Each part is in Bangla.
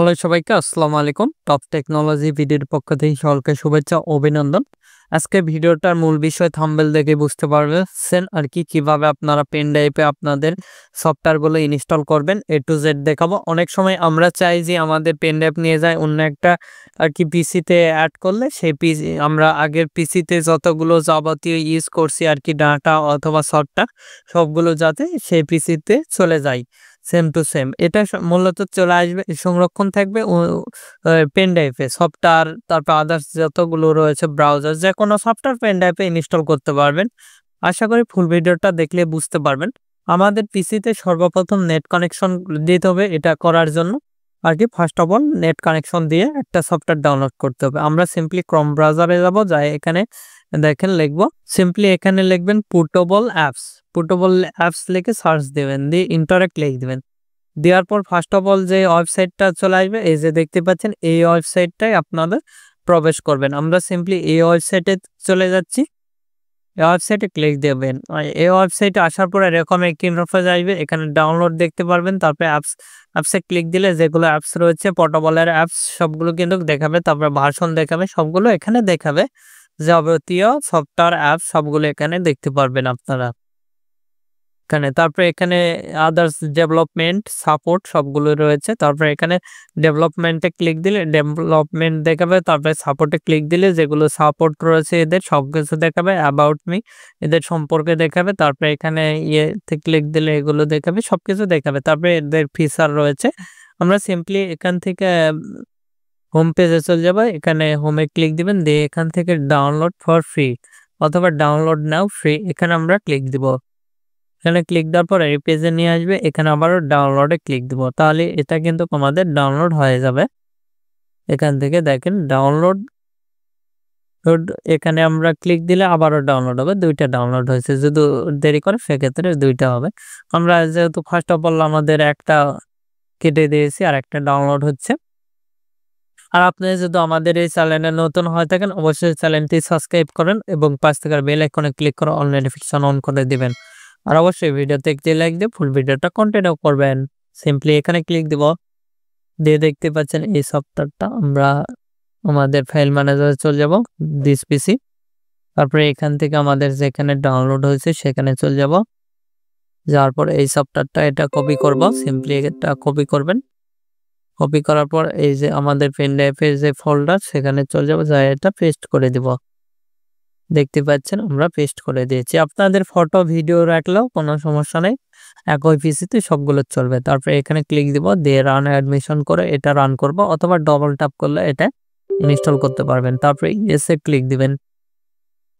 হ্যালো সবাইকে আসসালামু আলাইকুম। টপ টেকনোলজি ভিডিওর পক্ষ থেকে সকলকে শুভেচ্ছা ও অভিনন্দন। আজকে ভিডিওটার মূল বিষয় থাম্বনেল দেখে বুঝতে পারছেন আর কি কিভাবে আপনারা পেন ড্রাইভে আপনাদের সফটওয়্যারগুলো ইনস্টল করবেন এ টু জেড দেখাবো। অনেক সময় আমরা চাই যে আমাদের পেন ড্রাইভ নিয়ে যায় অন্য একটা আর কি পিসিতে অ্যাড করলে সেই পিসি আমরা আগের পিসিতে যতগুলো যাবতীয় ইউজ করছি আর কি ডাটা অথবা সফটওয়্যার সবগুলো যাতে সেই পিসিতে চলে যায় সেম টু সেম। এটা মূলত চলে আসবে সংরক্ষণ থাকবে পেন ড্রাইভে সফটওয়্যার, তারপর আদার্স যতগুলো রয়েছে ব্রাউজার যে কোনো সফটওয়্যার পেন ড্রাইভে ইনস্টল করতে পারবেন। আশা করি ফুল ভিডিওটা দেখলে বুঝতে পারবেন। আমাদের পিসিতে সর্বপ্রথম নেট কানেকশন দিতে হবে। এটা করার জন্য আর কি first of all net connection দিয়ে একটা সফটওয়্যার ডাউনলোড করতে হবে। আমরা সিম্পলি ক্রোম ব্রাউজারে যাব, যাই এখানে দেখেন লিখবো সিম্পলি এখানে লিখবেন পোর্টেবল অ্যাপস লিখে সার্চ দেবেন, দিয়ে ইন্টারেক্ট লিখে দেবেন। দেওয়ার পর ফার্স্ট অফ অল যে ওয়েবসাইটটা চলে আসবে, এই যে দেখতে পাচ্ছেন এই ওয়েবসাইটটাই আপনাদের প্রবেশ করবেন। আমরা সিম্পলি এই ওয়েবসাইটে চলে যাচ্ছি, এই ওয়েবসাইটে ক্লিক দেবেন। এই ওয়েবসাইটে আসার পরে এরকম একটি ইন্টারফেস আসবে, এখানে ডাউনলোড দেখতে পারবেন। তারপরে অ্যাপসে ক্লিক দিলে যেগুলো অ্যাপস রয়েছে পোর্টেবলের অ্যাপস সবগুলো কিন্তু দেখাবে, তারপরে ভার্সন দেখাবে, সবগুলো এখানে দেখাবে। যাবতীয় সফটওয়্যার অ্যাপস সবগুলো এখানে দেখতে পারবেন আপনারা তারপরে এখানে আদার্স ডেভেলপমেন্ট সাপোর্ট সবগুলো রয়েছে। তারপরে এখানে ডেভেলপমেন্টে ক্লিক দিলে ডেভেলপমেন্ট দেখাবে, তারপরে সাপোর্টে ক্লিক দিলে যেগুলো সাপোর্ট রয়েছে এদের সবকিছু দেখাবে, অ্যাবাউট মি এদের সম্পর্কে দেখাবে। তারপরে এখানে ইয়েতে ক্লিক দিলে এগুলো দেখাবে, সবকিছু দেখাবে। তারপরে এদের ফিচার রয়েছে। আমরা সিম্পলি এখান থেকে হোম পেজে চলে যাবো, এখানে হোমে ক্লিক দিবেন, দিয়ে এখান থেকে ডাউনলোড ফর ফ্রি অথবা ডাউনলোড নাও ফ্রি এখানে আমরা ক্লিক দিব। এখানে ক্লিক দেওয়ার পর এই পেজে নিয়ে আসবে, এখানে আবারও ডাউনলোডে ক্লিক দিব, তাহলে এটা কিন্তু আমাদের ডাউনলোড হয়ে যাবে। এখান থেকে দেখেন ডাউনলোড, এখানে আমরা ক্লিক দিলে আবারও ডাউনলোড হবে। দুইটা ডাউনলোড হয়েছে, যদি দেরি করে সেক্ষেত্রে দুইটা হবে। আমরা যেহেতু ফার্স্ট অফ অল আমাদের একটা কেটে দিয়েছি আর একটা ডাউনলোড হচ্ছে। আর আপনি যদি আমাদের এই চ্যানেলে নতুন হয়ে থাকেন অবশ্যই চ্যানেলটি সাবস্ক্রাইব করেন এবং পাশ থেকে বেল আইকনে ক্লিক করে অল নোটিফিকেশন অন করে দিবেন। আর অবশ্যই ভিডিওতে একটি লাইক দিয়ে ফুল ভিডিওটা কন্টিনিউ করবেন। সিম্পলি এখানে ক্লিক দিব, দিয়ে দেখতে পাচ্ছেন এই সফটওয়্যারটা আমরা আমাদের ফাইল ম্যানেজারে চলে যাব, দিস পিসি। তারপরে এখান থেকে আমাদের যেখানে ডাউনলোড হয়েছে সেখানে চলে যাব, যাওয়ার পর এই সফটওয়্যারটা এটা কপি করব। সিম্পলি এটা কপি করবেন, কপি করার পর এই যে আমাদের পেন ড্রাইভের যে ফোল্ডার সেখানে চলে যাব, যা এটা পেস্ট করে দিব। দেখতে পাচ্ছেন আমরা পেস্ট করে দিয়েছি। আপনাদের ফটো ভিডিও রাখলেও কোনো সমস্যা নেই, একই পিসিতে সবগুলো চলবে। তারপরে এখানে ক্লিক দিব, দিয়ে রান অ্যাডমিশন করে এটা রান করব, অথবা ডবল ট্যাপ করলে এটা ইনস্টল করতে পারবেন। তারপরে ইয়েসে ক্লিক দিবেন।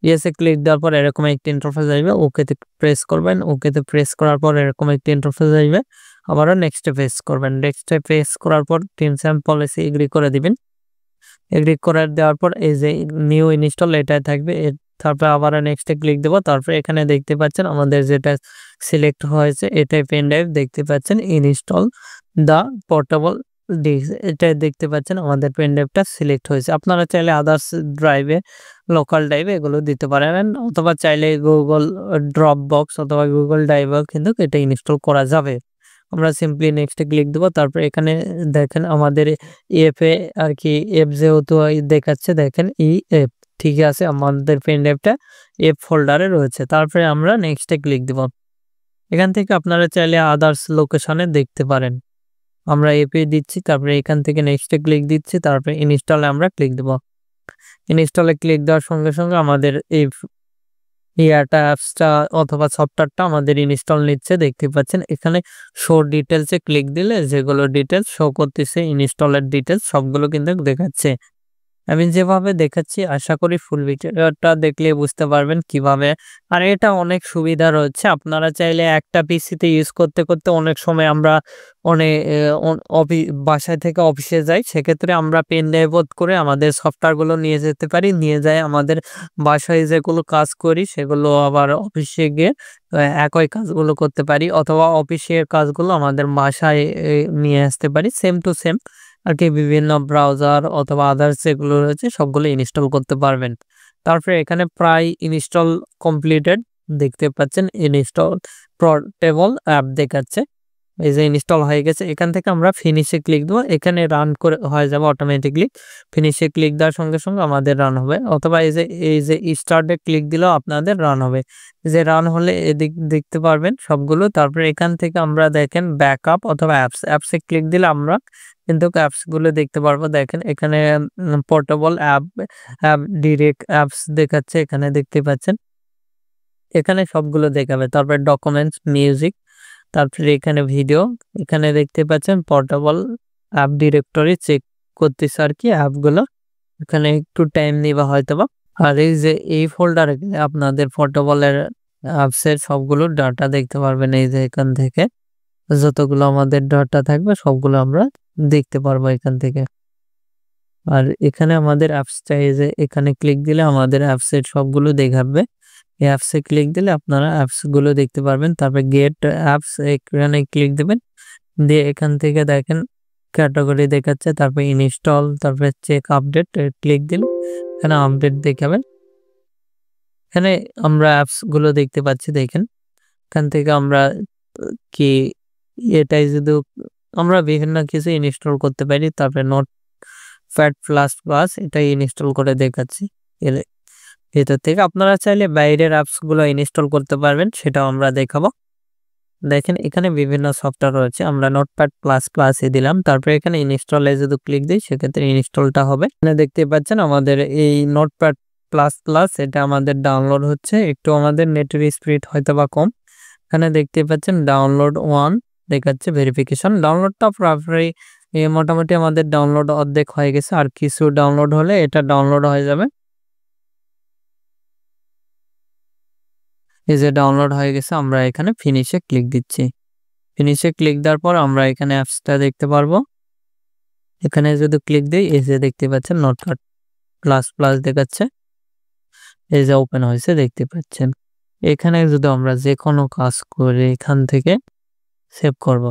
ইয়েসে ক্লিক দেওয়ার পর এরকম একটি ইন্টারফেস আসবে, ওকেতে প্রেস করবেন। ওকেতে প্রেস করার পর এরকম একটি ইন্টারফেস আসবে, আবারও নেক্সটে প্রেস করবেন। নেক্সটে প্রেস করার পর টার্মস এন্ড পলিসি এগ্রি করে দিবেন। এগ্রি করে দেওয়ার পর এই যে নিউ ইনস্টল এটাই থাকবে। তারপরে আবার নেক্সটে ক্লিক দেবো। তারপরে এখানে দেখতে পাচ্ছেন আমাদের যেটা সিলেক্ট হয়েছে এটাই পেন ড্রাইভ, দেখতে পাচ্ছেন ইনস্টল দ্য পোর্টেবল ডিস্ক, এটা দেখতে পাচ্ছেন আমাদের পেন ড্রাইভটা সিলেক্ট হয়েছে। আপনারা চাইলে আদার্স ড্রাইভে লোকাল ড্রাইভে এগুলো দিতে পারেন, অথবা চাইলে গুগল ড্রপ বক্স অথবা গুগল ড্রাইভেও কিন্তু এটা ইনস্টল করা যাবে। আমরা সিম্পলি নেক্সটে ক্লিক দেবো। তারপর এখানে দেখেন আমাদের এফে আর কি এফ যেহেতু দেখাচ্ছে, দেখেন ই এফ ঠিক আছে, আমাদের পেন ড্রাইভটা এফ ফোল্ডারে রয়েছে। তারপরে আমরা নেক্সটে ক্লিক দেব। এখান থেকে আপনারা চাইলে আদার্স লোকেশনে দেখতে পারেন। আমরা এফে দিচ্ছি, তারপরে এখান থেকে নেক্সটে ক্লিক দিচ্ছি, তারপরে ইনস্টলে আমরা ক্লিক দেব। ইনস্টলে ক্লিক দেওয়ার সঙ্গে সঙ্গে আমাদের এই অ্যাপসটা অথবা সফটওয়্যারটা আমাদের ইনস্টল নিচ্ছে, দেখতে পাচ্ছেন। এখানে শো ডিটেলসে ক্লিক দিলে যেগুলো ডিটেলস শো করতেছে ইনস্টলের ডিটেলস সবগুলো কিন্তু দেখাচ্ছে। আমি যেভাবে দেখাচ্ছি আশা করি ফুল ভিডিওটা দেখলে বুঝতে পারবেন কিভাবে। আর এটা অনেক সুবিধা রয়েছে, আপনারা চাইলে একটা পিসিতে ইউজ করতে করতে অনেক সময় আমরা অনেক বাসায় থেকে অফিসে যাই, সেক্ষেত্রে আমরা পেন ড্রাইভ করে আমাদের সফটওয়্যারগুলো নিয়ে যেতে পারি, নিয়ে যায় আমাদের বাসায় যেগুলো কাজ করি সেগুলো আবার অফিসে গিয়ে একই কাজগুলো করতে পারি, অথবা অফিসের কাজগুলো আমাদের বাসায় নিয়ে আসতে পারি সেম টু সেম আর কি। বিভিন্ন ব্রাউজার অথবা আদার্স যেগুলো রয়েছে সবগুলো ইনস্টল করতে পারবেন। তারপরে এখানে প্রায় ইনস্টল কমপ্লিটেড দেখতে পাচ্ছেন, ইনস্টল পোর্টেবল অ্যাপ দেখাচ্ছে। এই যে ইনস্টল হয়ে গেছে। এখান থেকে আমরা ফিনিশে ক্লিক দেবো, এখানে রান করে হয়ে যাবে অটোমেটিকলি। ফিনিশে ক্লিক দেওয়ার সঙ্গে সঙ্গে আমাদের রান হবে, অথবা এই যে স্টার্টে ক্লিক দিলেও আপনাদের রান হবে। যে রান হলে এদিক দেখতে পারবেন সবগুলো। তারপরে এখান থেকে আমরা দেখেন ব্যাকআপ অথবা অ্যাপসে ক্লিক দিলে আমরা কিন্তু অ্যাপসগুলো দেখতে পারবো। দেখেন এখানে পোর্টেবল অ্যাপ ডিরেক্ট অ্যাপস দেখাচ্ছে, এখানে দেখতে পাচ্ছেন, এখানে সবগুলো দেখাবে। তারপরে ডকুমেন্টস, মিউজিক, তারপরে এখানে ভিডিও, এখানে দেখতে পাচ্ছেন পোর্টেবল অ্যাপ ডিরেক্টরি চেক করতেছে আর কি অ্যাপগুলো। এখানে একটু টাইম নিবা হয়তোবা। আর এই যে এই ফোল্ডারে আপনাদের পোর্টেবলের অ্যাপসের সবগুলো ডাটা দেখতে পারবেন। এই যে এখান থেকে যতগুলো আমাদের ডাটা থাকবে সবগুলো আমরা দেখতে পারবো এখান থেকে। আর এখানে আমাদের অ্যাপসটা, এই যে এখানে ক্লিক দিলে আমাদের অ্যাপসের সবগুলো দেখাবে। এই অ্যাপসে ক্লিক দিলে আপনারা অ্যাপসগুলো দেখতে পারবেন। তারপরে গেট অ্যাপস, এখানে ক্লিক দেবেন, দিয়ে এখান থেকে দেখেন ক্যাটাগরি দেখাচ্ছে, তারপরে ইনস্টল, তারপরে চেক আপডেট ক্লিক দিলে এখানে আপডেট দেখাবেন। এখানে আমরা অ্যাপসগুলো দেখতে পাচ্ছি, দেখেন এখান থেকে আমরা কি এটাই যদি আমরা বিভিন্ন কিছু ইনস্টল করতে পারি। তারপরে নোটপ্যাড প্লাস প্লাস এটাই ইনস্টল করে দেখাচ্ছি। এর ভিতর থেকে আপনারা চাইলে বাইরের অ্যাপসগুলো ইনস্টল করতে পারবেন, সেটাও আমরা দেখাবো। দেখেন এখানে বিভিন্ন সফটওয়্যার রয়েছে, আমরা নোটপ্যাড প্লাস প্লাস এ দিলাম। তারপরে এখানে ইনস্টলে যদি ক্লিক দিই সেক্ষেত্রে ইনস্টলটা হবে। এখানে দেখতে পাচ্ছেন আমাদের এই নোটপ্যাড প্লাস প্লাস এটা আমাদের ডাউনলোড হচ্ছে। একটু আমাদের নেটের স্পিড হয়তো বা কম। এখানে দেখতে পাচ্ছেন ডাউনলোড 1 দেখাচ্ছে, ভেরিফিকেশন। ডাউনলোডটা প্রায় মোটামুটি আমাদের ডাউনলোড অর্ধেক হয়ে গেছে, আর কিছু ডাউনলোড হলে এটা ডাউনলোড হয়ে যাবে। এই যে ডাউনলোড হয়ে গেছে, আমরা এখানে ফিনিশে ক্লিক দিচ্ছি। ফিনিশে ক্লিক দেওয়ার পর আমরা এখানে অ্যাপসটা দেখতে পারবো। এখানে যদি ক্লিক দিই, এই যে দেখতে পাচ্ছেন নোটপ্যাড প্লাস প্লাস দেখাচ্ছে, এই যে ওপেন হয়েছে দেখতে পাচ্ছেন। এখানে যদি আমরা যে কোনো কাজ করে এখান থেকে সেভ করব,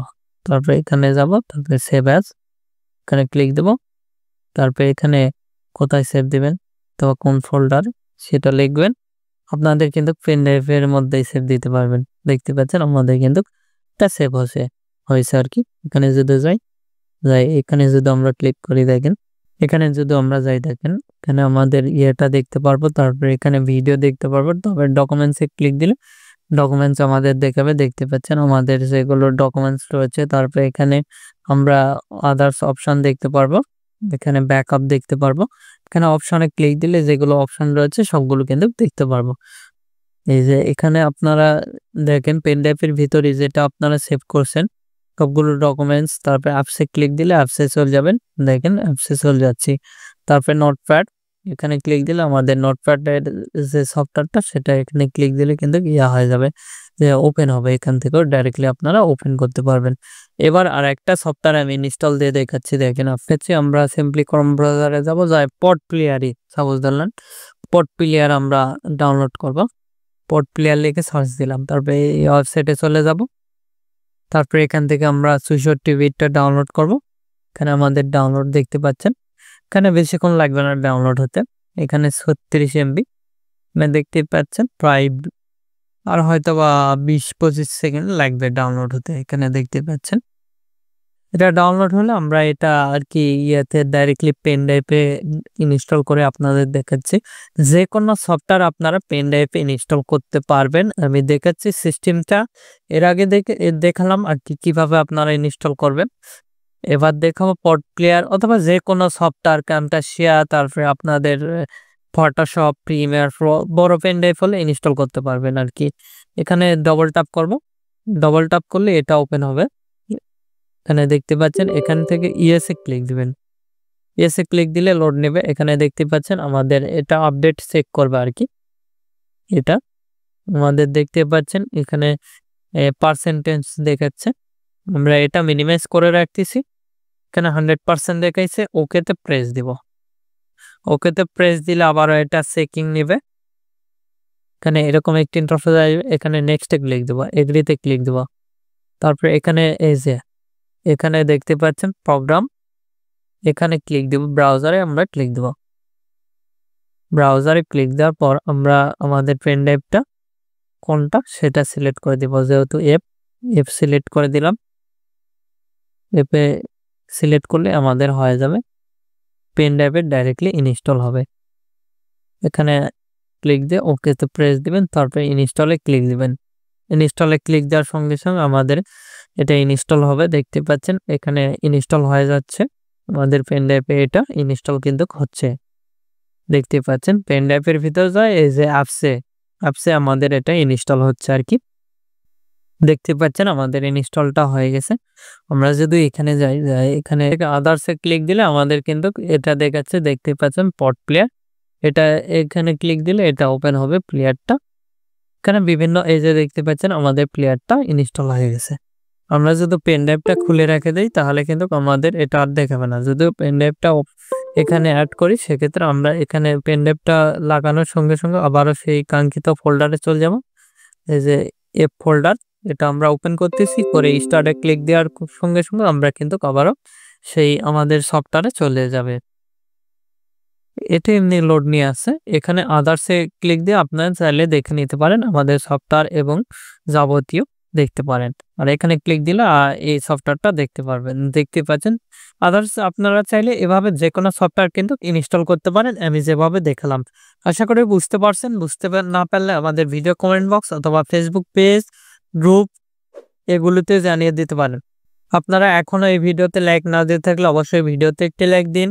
তারপরে এখানে যাব, তারপরে সেভ অ্যাজ, এখানে ক্লিক দেব। তারপরে এখানে কোথায় সেভ দিবেন তো কোন ফোল্ডার সেটা লিখবেন। আপনাদের কিন্তু পেন ড্রাইভের মধ্যেই সেভ দিতে পারবেন। দেখতে পাচ্ছেন আমাদের কিন্তু এটা সেভ হয়েছে আর কি। এখানে যদি যাই এখানে যদি আমরা ক্লিক করি, দেখেন এখানে যদি আমরা যাই, দেখেন এখানে আমাদের ইয়েটা দেখতে পারবো। তারপরে এখানে ভিডিও দেখতে পারবো। তবে ডকুমেন্টসে ক্লিক দিলে ডকুমেন্টস আমাদের দেখাবে। দেখতে পাচ্ছেন আমাদের যেগুলো ডকুমেন্টস রয়েছে। তারপরে এখানে আমরা আদার্স অপশন দেখতে পারবো, এখানে ব্যাকআপ দেখতে পারবো। এখানে অপশনে ক্লিক দিলে যেগুলো অপশন রয়েছে সবগুলো কিন্তু দেখতে পারবো। এই যে এখানে আপনারা দেখেন পেন ড্রাইভের ভিতরে যেটা আপনারা সেভ করছেন সবগুলো ডকুমেন্টস। তারপরে অ্যাপসে ক্লিক দিলে অ্যাপসে চলে যাবেন, দেখেন অ্যাপসে চলে যাচ্ছি। তারপরে নোটপ্যাড, এখানে ক্লিক দিলে আমাদের নোটপ্যাডের যে সফটওয়্যারটা সেটা এখানে ক্লিক দিলে কিন্তু ইয়া হয়ে যাবে, যে ওপেন হবে। এখান থেকেও ডাইরেক্টলি আপনারা ওপেন করতে পারবেন। এবার আর একটা সফটওয়্যার আমি ইনস্টল দিয়ে দেখাচ্ছি, দেখেন আপনাকে। আমরা সিম্পলি ক্রোম ব্রাউজারে যাব, যাই পড প্লেয়ারই সাপোজ ধরলেন, পড প্লেয়ার আমরা ডাউনলোড করব। পড প্লেয়ার লিখে সার্চ দিলাম, তারপরে এই ওয়েবসাইটে চলে যাব। তারপরে এখান থেকে আমরা 64 বিটটা ডাউনলোড করব। এখানে আমাদের ডাউনলোড দেখতে পাচ্ছেন, এখানে বেশিক্ষণ লাগবে না ডাউনলোড হতে। এখানে 36 MB দেখতে পাচ্ছেন, প্রায় আর হয়তো বা 20-25 সেকেন্ড লাগবে ডাউনলোড হতে। এখানে দেখতে পাচ্ছেন এটা ডাউনলোড হলে আমরা এটা আর কি ইয়েতে ডাইরেক্টলি পেন ড্রাইভে ইনস্টল করে আপনাদের দেখাচ্ছি। যে কোনো সফটওয়্যার আপনারা পেন ড্রাইভে ইনস্টল করতে পারবেন, আমি দেখাচ্ছি সিস্টেমটা। এর আগে দেখালাম আর কি কিভাবে আপনারা ইনস্টল করবেন। এবার দেখাবো পড প্লেয়ার অথবা যে কোনো সফটওয়্যার, ক্যামটাসিয়া, তারপরে আপনাদের ফটোশপ, প্রিমিয়ার প্রো, বড় পেন ড্রাইভ হলে ইনস্টল করতে পারবেন আর কি। এখানে ডবল ট্যাপ করব, ডবল ট্যাপ করলে এটা ওপেন হবে। এখানে দেখতে পাচ্ছেন, এখান থেকে ইএসএ ক্লিক দিবেন। ইএসএ ক্লিক দিলে লোড নেবে। এখানে দেখতে পাচ্ছেন আমাদের এটা আপডেট চেক করবে আর কি। এটা আমাদের দেখতে পাচ্ছেন এখানে পার্সেন্টেজ দেখাচ্ছে, আমরা এটা মিনিমাইজ করে রাখতেছি। এখানে 100% দেখাইছে, ওকেতে প্রেস দিব। ওকেতে প্রেস দিলে আবারও এটা চেকিং নেবে। এখানে এরকম একটি ইন্টারফেস আসবে, এখানে নেক্সটে ক্লিক দেবো, এগ্রিতে ক্লিক দেবো। তারপরে এখানে এই যে এখানে দেখতে পাচ্ছেন প্রোগ্রাম, এখানে ক্লিক দেব। ব্রাউজারে আমরা ক্লিক দেব। ব্রাউজারে ক্লিক দেওয়ার পর আমরা আমাদের পেন ড্রাইভটা কোনটা সেটা সিলেক্ট করে দেব। যেহেতু এফ সিলেক্ট করে দিলাম। অ্যাপে সিলেক্ট করলে আমাদের হয়ে যাবে, পেন ড্রাইভে ডাইরেক্টলি ইনস্টল হবে। এখানে ক্লিক দিয়ে ওকেতে প্রেস দিবেন, তারপরে ইনস্টলে ক্লিক দিবেন। ইনস্টলে ক্লিক দেওয়ার সঙ্গে সঙ্গে আমাদের এটা ইনস্টল হবে। দেখতে পাচ্ছেন এখানে ইনস্টল হয়ে যাচ্ছে, আমাদের পেন ড্রাইভে এটা ইনস্টল কিন্তু হচ্ছে। দেখতে পাচ্ছেন পেন ড্রাইভের ভিতর যায় এই যে অ্যাপসে আমাদের এটা ইনস্টল হচ্ছে আর কি। দেখতে পাচ্ছেন আমাদের ইনস্টলটা হয়ে গেছে। আমরা যদি এখানে যাই, এখানে আদার্সে ক্লিক দিলে আমাদের কিন্তু এটা দেখাচ্ছে, দেখতে পাচ্ছেন পড প্লেয়ার। এটা এখানে ক্লিক দিলে এটা ওপেন হবে প্লেয়ারটা। এখানে বিভিন্ন এই যে দেখতে পাচ্ছেন আমাদের প্লেয়ারটা ইনস্টল হয়ে গেছে। আমরা যদি পেন ড্রাইভটা খুলে রেখে দেই তাহলে কিন্তু আমাদের এটা আর দেখাবে না। যদি পেন ড্রাইভটা এখানে অ্যাড করি সেক্ষেত্রে আমরা এখানে পেন ড্রাইভটা লাগানোর সঙ্গে সঙ্গে আবারও সেই কাঙ্ক্ষিত ফোল্ডারে চলে যাব। এই যে এফ ফোল্ডার, এটা আমরা ওপেন করতেছি, করে স্টার্টে ক্লিক দেওয়ার সঙ্গে সঙ্গে আমরা কিন্তু আবারও সেই আমাদের সফটওয়্যারে চলে যাবে। এটা এমনি লোড নিয়ে আসছে। এখানে আদার্সে ক্লিক দিয়ে আপনারা চাইলে দেখে নিতে পারেন আমাদের সফটওয়্যার এবং যাবতীয় দেখতে পারেন। আর এখানে ক্লিক দিলে এই সফটওয়্যারটা দেখতে পারবেন। দেখতে পাচ্ছেন আদার্স আপনারা চাইলে এভাবে যে কোনো সফটওয়্যার কিন্তু ইনস্টল করতে পারেন, আমি যেভাবে দেখালাম। আশা করি বুঝতে পারছেন। বুঝতে না পারলে আমাদের ভিডিও কমেন্ট বক্স অথবা ফেসবুক পেজ, গ্রুপ এগুলোতে জানিয়ে দিতে পারেন। আপনারা এখনো এই ভিডিওতে লাইক না দিয়ে থাকলে অবশ্যই ভিডিওতে একটি লাইক দিন,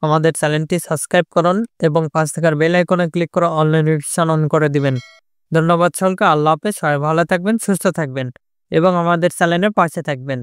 আমাদের চ্যানেলটি সাবস্ক্রাইব করুন এবং পাশ থাকার বেল আইকনে ক্লিক করে অল নোটিফিকেশন অন করে দিবেন। ধন্যবাদ সকলকে। আল্লাহ হাফেজ। সবাই ভালো থাকবেন, সুস্থ থাকবেন এবং আমাদের চ্যানেলের পাশে থাকবেন।